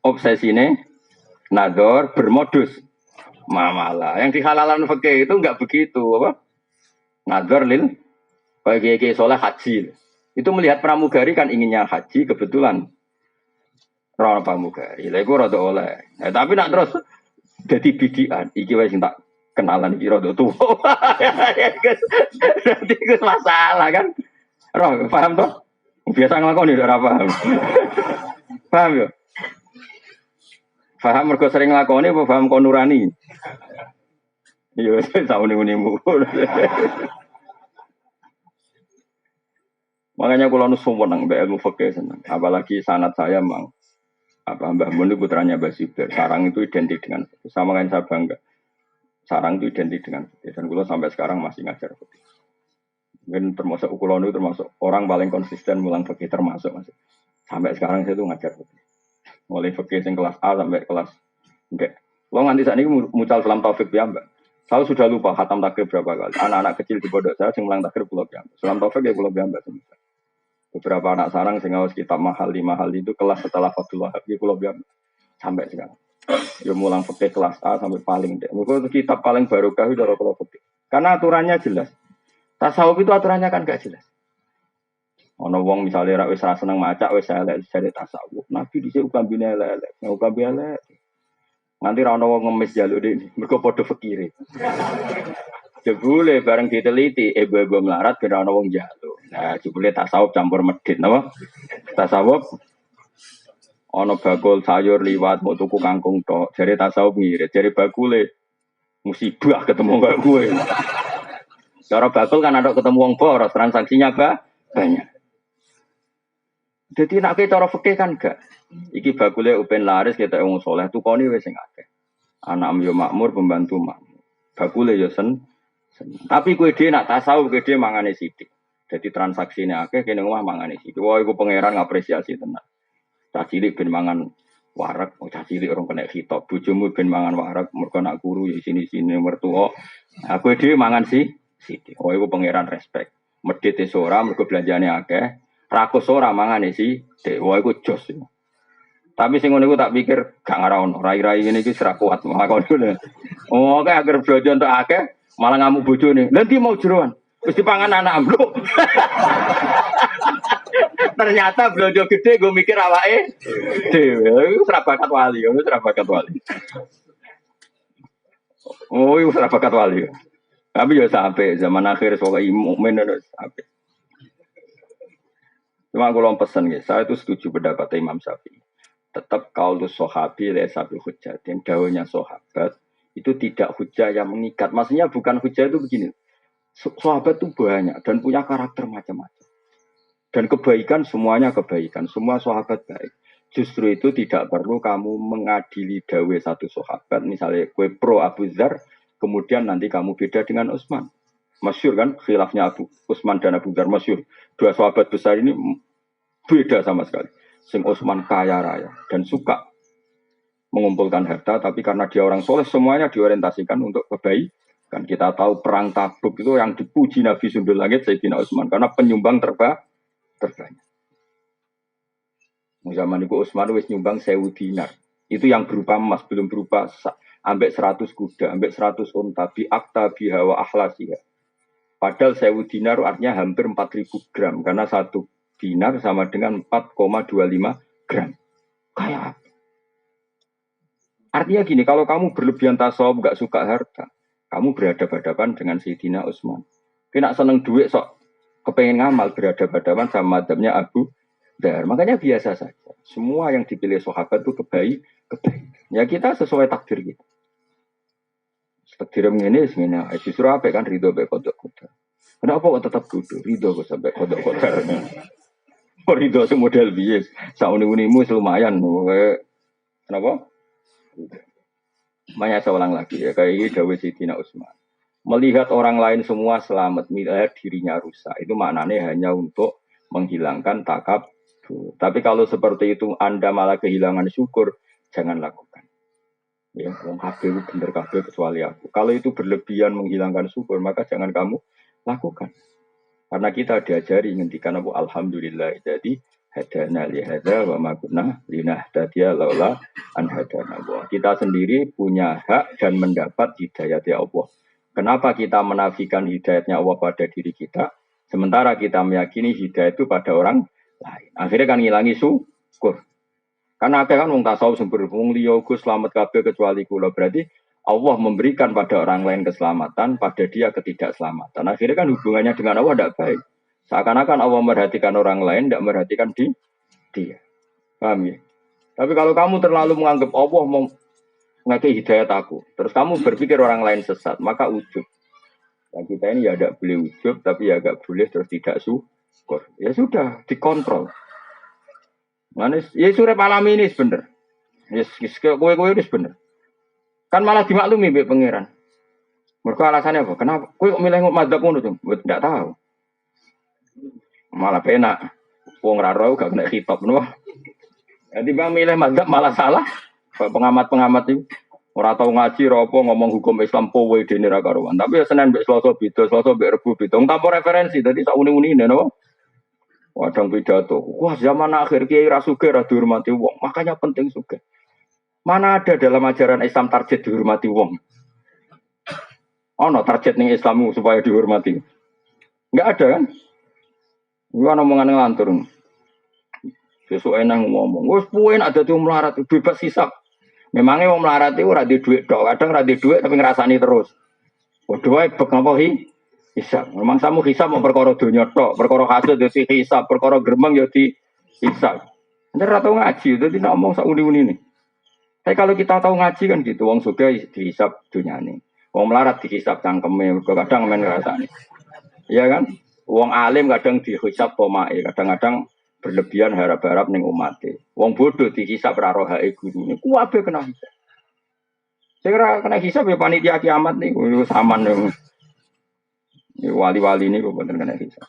obsesine nador bermodus mamalah. Yang dihalalan fikih itu enggak begitu apa? Nador lil kayak soleh haji. Itu melihat pramugari kan inginnya haji kebetulan rono pramugari. Lha iku rada oleh. Tapi nak terus dadi bidian iki wis tak kenalan iki rada tuwa. Berarti itu masalah kan? Roh, paham toh? Biasa nglakoni ora paham. Paham ya? Paham mergo sering nglakoni apa paham kon nurani? Iya, tak uni-unimu. Makanya kalau nusu menang, mbak ilmu fikih senang. Apalagi sanad saya mang, Mbah Mun itu putranya Mbah Zubair. Sarang itu identik dengan fikih. Sama kan saya bangga. Sarang itu identik dengan fikih. Dan kalau sampai sekarang masih ngajar fikih. Mungkin termasuk ukulon itu termasuk orang paling konsisten mulang fikih termasuk masih. Sampai sekarang saya itu ngajar fikih. Mulai fikih yang kelas A sampai kelas enggak. Lo nganti saat ini mucal salam taufik ya mbak. Saya sudah lupa khatam takrib berapa kali. Anak-anak kecil di pondok saya yang mulang takrib pulau ya. Salam taufik ya pulau ya mbak. Beberapa anak sarang sing ngawas kitab mahal itu kelas setelah Fathul Wahab di Pulau Biam sampai sekarang. Ya mulang fikih kelas A sampai paling dek. Mungkin kitab paling barokah itu dari Pulau Fikih. Karena aturannya jelas. Tasawuf itu aturannya kan gak jelas. Ono wong misalnya ra wis ra seneng maca wis elek jare tasawuf. Nabi dhisik ukambine elek, ukambe elek. Nganti ra ono wong ngemis jaluk dik. Mergo padha fikire. Jebule bareng diteliti, ibu-ibu melarat kira ana wong njaluk. Nah, jebule tasawuf campur medhit napa? Tasawuf ana bakul sayur liwat mau tuku kangkung tok. Jare tasawuf ngirit, jare bakule musibah ketemu karo kowe. Cara bakul kan ada ketemu wong boros, transaksinya banyak. Jadi nek cara fikih kan gak. Iki bakule upen laris ketok wong saleh tukone wis sing akeh. Anak yo makmur, pembantu makmur. Bakule yo tapi kue dia nak tasawuf kue dia mangane sidik. Jadi transaksi ini akeh kene omah mangane sidik. Wah iku pangeran ngapresiasi tenan. Cah cilik ben mangan warak, cah cilik orang kena khitab. Bojomu ben mangan warak, mergo nak guru ya sini-sini mertua. Nah kue dia mangan sidik. Wah iku pangeran respect. Medhit ora mergo belanjane akeh. Rakus ora mangane sidik. Wah iku jos. Tapi sing ngono iku tak pikir gak ngarono. Rai-rai ngene iki ora kuat. Oh, kayak agar belanja untuk akeh malah ngamuk bojone. Nanti mau jeroan. Wis dipangan anak ambruk. Ternyata belanja gede gue mikir awake dhewe. Iku ora bakat wali, ngono ora bakat wali. Oh, iku ora bakat wali. Tapi ya sampai zaman akhir soal mukmin sampai. Cuma kalau pesan ya, saya itu setuju pendapat Imam Syafi'i. Tetap qaulus sahabi laysa bi hujjatin, dawuhnya sahabat itu tidak hujah yang mengikat. Maksudnya bukan hujah itu begini. Sahabat itu banyak dan punya karakter macam-macam. Dan kebaikan semuanya kebaikan. Semua sahabat baik. Justru itu tidak perlu kamu mengadili dawe satu sahabat. Misalnya kue pro Abu Dzar, kemudian nanti kamu beda dengan Utsman. Masyhur kan khilafnya Abu Utsman dan Abu Dzar masyhur. Dua sahabat besar ini beda sama sekali. Sing Utsman kaya raya dan suka mengumpulkan harta, tapi karena dia orang soleh semuanya diorientasikan untuk kebaikan. Kita tahu perang Tabuk itu yang dipuji Nabi Sundul Langit Sayyidina Utsman karena penyumbang terbanyak. Zaman itu Utsman wis nyumbang 1000 dinar. Itu yang berupa emas, belum berupa ambek 100 kuda, ambek 100 unta, bi akta biha wa ahlasiha. Padahal 1000 dinar artinya hampir 4000 gram karena 1 dinar sama dengan 4,25 gram. Kayak apa? Artinya gini, kalau kamu berlebihan tasawuf, gak suka harta, kamu berhadapan-hadapan dengan Sayyidina Utsman. Kena seneng duit sok, kepengen ngamal berhadapan-hadapan sama madhabnya Abu Dzar. Makanya biasa saja. Semua yang dipilih sahabat itu kebaikan. Ya kita sesuai takdir kita. Takdir ini justru apa kan ridho baik kodok-kodok. Kenapa kok tetap kudu ridho kok sampai kodok-kodok? Ridho semodel bias. Sauni-unimu lumayan. Kenapa? Banyak saya ulang lagi ya, kayak ini dawuh Sayyidina Utsman. Melihat orang lain semua selamat, melihat dirinya rusak, itu maknanya hanya untuk menghilangkan takabur. Tapi kalau seperti itu Anda malah kehilangan syukur, jangan lakukan. Ya, wong kabeh bener kabeh kecuali aku. Kalau itu berlebihan menghilangkan syukur, maka jangan kamu lakukan. Karena kita diajari ngendikan apa alhamdulillah. Jadi hadana li hadza wa ma kunna linahtadiya laula an hadana Allah. Kita sendiri punya hak dan mendapat hidayat ya Allah. Kenapa kita menafikan hidayatnya Allah pada diri kita, sementara kita meyakini hidayat itu pada orang lain. Akhirnya kan ngilangi syukur. Karena kan wong tasawuf sing berhubung liya Gus selamat kabeh kecuali kula. Berarti Allah memberikan pada orang lain keselamatan, pada dia ketidakselamatan. Akhirnya kan hubungannya dengan Allah tidak baik. Seakan-akan Allah merhatikan orang lain, tidak merhatikan dia. Paham ya? Tapi kalau kamu terlalu menganggap Allah mau ngasih hidayat aku, terus kamu berpikir orang lain sesat, maka ujub. Nah, kita ini ya tidak boleh ujub, tapi ya agak boleh terus tidak syukur. Ya sudah, dikontrol. Manis, ya surah malam ini bener. Ya kowe ini bener. Kan malah dimaklumi mbek pangeran. Mergo alasannya apa? Kenapa? Kowe kok milih madzhab ngono tuh? Tidak tahu. Malah penak. Wong ra ro gak kena khitab ngono. Jadi bang milih madzhab malah salah. Pengamat-pengamat itu ora tau ngaji ora apa ngomong hukum Islam powe dene ra karuan. Tapi ya Senin mbek Selasa beda, Selasa mbek Rebo beda. Tanpa referensi dadi sak uni-unine napa? Wadang pidato. Wah, zaman akhir kiai ra sugih ra dihormati wong. Makanya penting sugih. Mana ada dalam ajaran Islam target dihormati wong? Ono target ning Islam supaya dihormati. Enggak ada kan? Gua omongan ngelantur. Besok enak ngomong. Wes puen ada tuh melarat bebas hisap. Memangnya mau melarat itu ora di duit dok. Kadang ora di duit tapi ngerasani terus. Waduh ae bek napa hisap. Memang samu hisap mau perkara donya tok, perkara hasil yo si hisap, perkara gremeng yo di hisap. Nek ora tau ngaji dadi nek omong sak uni-uni. Tapi kalau kita tahu ngaji kan gitu, wong sugih dihisap dunyane. Wong melarat dihisap cangkeme, kadang men ngrasani. Iya kan? Wong alim kadang dihisap pomake, kadang-kadang berlebihan harap-harap ning umate. Wong bodoh dihisap ra rohae gurune. Kuwabe kena hisap. Sing ora kena hisap ya panitia kiamat niku saman niku. Wali-wali niku bener kena hisap.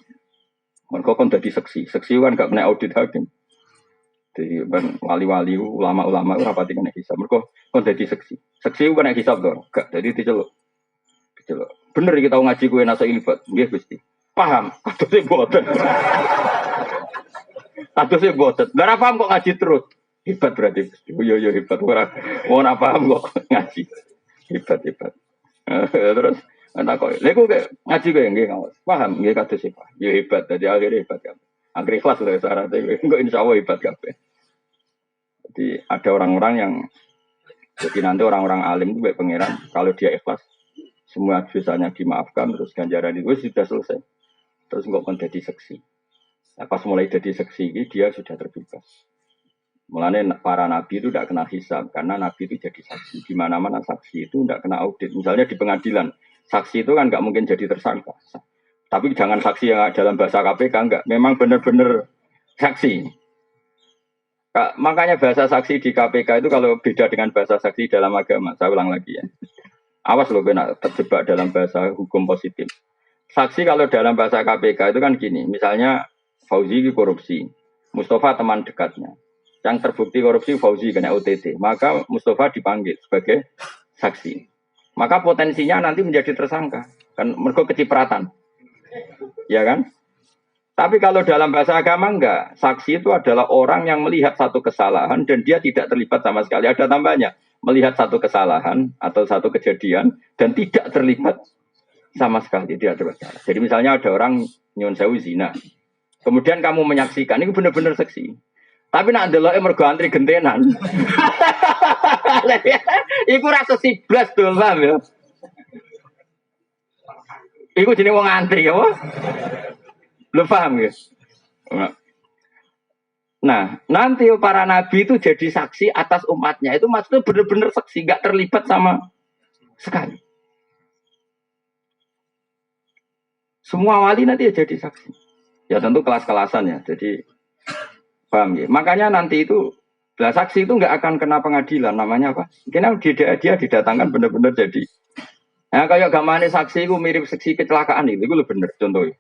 Mergo kon dadi seksi. Seksi kan gak kena audit hakim. Jadi ben wali-wali ulama-ulama ora pati kena hisap. Mergo kon dadi seksi. Seksi ku kena hisap to. Gak dadi diceluk. Diceluk. Bener iki tau ngaji kowe nasa ilfat. Nggih Gusti. Paham, atuse boten. Atuse boten. Ora paham kok ngaji terus. Hebat berarti. Yo hebat ora paham kok ngaji. Hebat. Terus ana kok. Lha kok ngaji kowe nggih ngawas. Paham nggih kados e, Pak. Yo hebat dadi akhire hebat kabeh. Akhire ikhlas lho syaratnya. Engko insyaallah hebat kabeh. Jadi ada orang-orang yang jadi nanti orang-orang alim itu baik pangeran kalau dia ikhlas semua dosanya dimaafkan terus ganjaran itu sudah selesai. Terus nggak akan jadi seksi. Nah, pas mulai jadi seksi ini dia sudah terbebas. Mulanya para nabi itu tidak kena hisab karena nabi itu jadi saksi. Di mana-mana saksi itu tidak kena audit. Misalnya di pengadilan, saksi itu kan nggak mungkin jadi tersangka. Tapi jangan saksi yang dalam bahasa KPK enggak. Memang benar-benar saksi. Makanya bahasa saksi di KPK itu kalau beda dengan bahasa saksi dalam agama. Saya ulang lagi ya. Awas loh kena terjebak dalam bahasa hukum positif. Saksi kalau dalam bahasa KPK itu kan gini, misalnya Fauzi korupsi, Mustafa teman dekatnya. Yang terbukti korupsi Fauzi kena OTT, maka Mustafa dipanggil sebagai saksi. Maka potensinya nanti menjadi tersangka, kan mergo kecipratan. Ya kan? Tapi kalau dalam bahasa agama enggak, saksi itu adalah orang yang melihat satu kesalahan dan dia tidak terlibat sama sekali. Ada tambahnya, melihat satu kesalahan atau satu kejadian dan tidak terlibat sama sekali dia bersalah. Jadi misalnya ada orang nyun sewu zina. Kemudian kamu menyaksikan, ini benar-benar seksi. Tapi nak ndeloke mergo antri gentenan. Iku rasa siblas to, paham ya? Iku jenenge wong antri ya, lu paham ya? Nah, nanti para nabi itu jadi saksi atas umatnya. Itu maksudnya benar-benar saksi, gak terlibat sama sekali. Semua wali nanti ya jadi saksi. Ya tentu kelas-kelasan ya. Jadi paham ya. Makanya nanti itu saksi itu nggak akan kena pengadilan. Namanya apa? Karena dia didatangkan benar-benar jadi. Nah kayak gamane saksi itu mirip saksi kecelakaan itu lebih benar contohnya.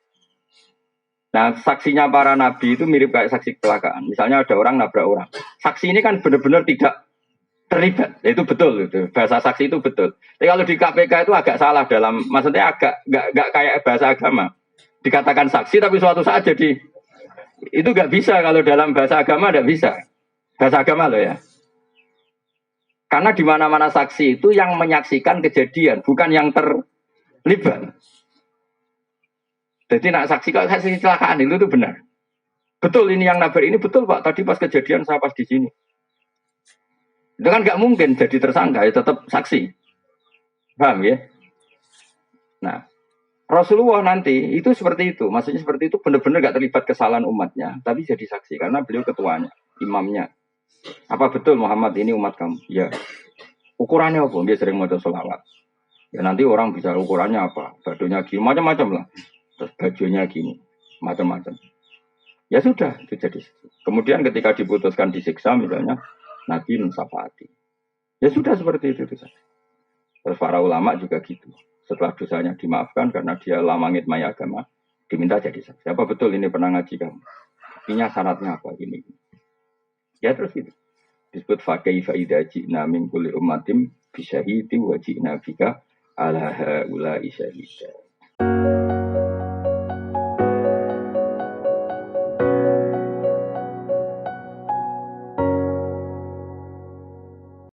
Nah saksinya para nabi itu mirip kayak saksi kecelakaan. Misalnya ada orang nabrak orang. Saksi ini kan benar-benar tidak terlibat. Itu betul itu. Bahasa saksi itu betul. Tapi kalau di KPK itu agak salah dalam, maksudnya agak nggak kayak bahasa agama. Dikatakan saksi tapi suatu saat jadi Itu nggak bisa kalau dalam bahasa agama nggak bisa. Bahasa agama loh ya. Karena di mana-mana saksi itu yang menyaksikan kejadian, bukan yang terlibat. Jadi nak saksi kalau saksi kecelakaan itu benar. Betul ini yang nabrak ini betul Pak. Tadi pas kejadian saya pas di sini. Itu kan nggak mungkin jadi tersangka, ya tetap saksi. Paham ya? Nah, Rasulullah nanti itu seperti itu. Maksudnya seperti itu benar-benar nggak terlibat kesalahan umatnya, tapi jadi saksi karena beliau ketuanya, imamnya. Apa betul Muhammad ini umat kamu? Ya. Ukurannya apa? Dia sering mau sholawat. Ya nanti orang bisa ukurannya apa? Bajunya gini, macam-macam lah. Terus bajunya gini, macam-macam. Ya sudah, itu jadi. Kemudian ketika diputuskan disiksa misalnya, Nabi mensyafaati. Ya sudah seperti itu. Terus para ulama juga gitu. Setelah dosanya dimaafkan karena dia lama ngitmai agama, diminta jadi saksi. Apa betul ini pernah ngaji kamu? Ini syaratnya apa? Ini. Ya terus itu. Disebut fakai faida jina min kulli ummatim bisyahidi wa jina bika ala haula isyahida.